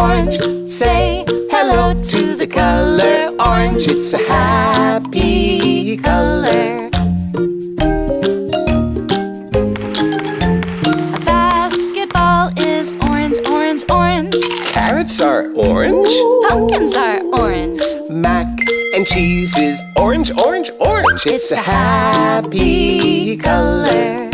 orange. Say hello to the color orange. It's a happy color. A basketball is orange, orange, orange. Carrots are orange. Pumpkins are orange. Mac and cheese is orange, orange, orange. It's a happy color.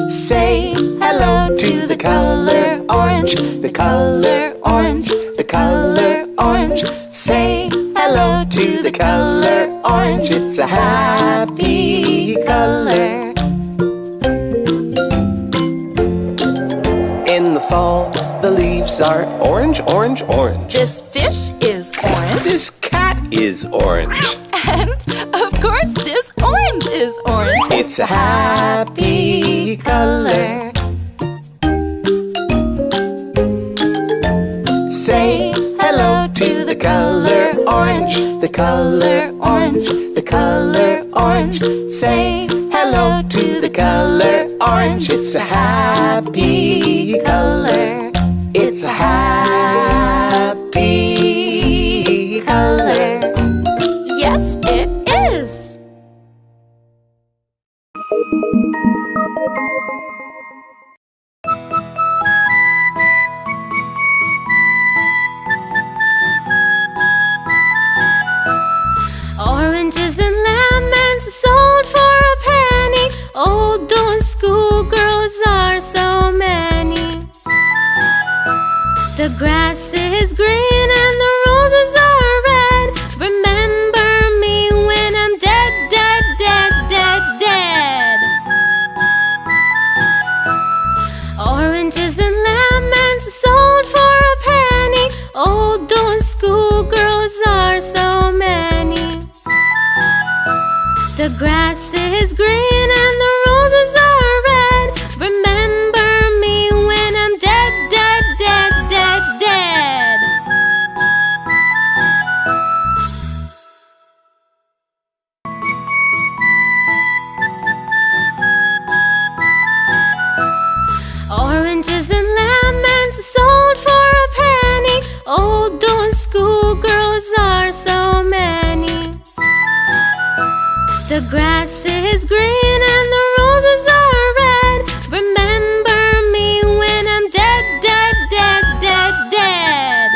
Say hello to the color orange. The color orange. The color orange. Say hello to the color orange. It's a happy color. In the fall, the leaves are orange, orange, orange. This fish is orange. This cat is orange. And, of course, this orange is orange. It's a happy color. Say hello to the color orange. The color orange. The color orange. Say hello to the color orange. It's a happy color. It's a happy color. Yes, it is. Oranges and lemons sold for a penny. Oh, those schoolgirls are so many. The grass is green and the roses are red. Remember me when I'm dead, dead, dead, dead, dead. Oranges and lemons sold for a penny. Oh, those schoolgirls are so many. The grass is green and the roses are red. Remember me when I'm dead, dead, dead, dead, dead. Oranges and lemons sold for a penny. Oh, those schoolgirls are so many. The grass is green and the roses are red. Remember me when I'm dead, dead, dead, dead, dead.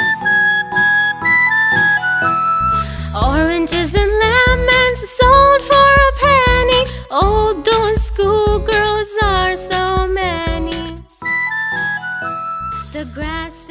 Oranges and lemons sold for a penny. Oh, those schoolgirls are so many. The grass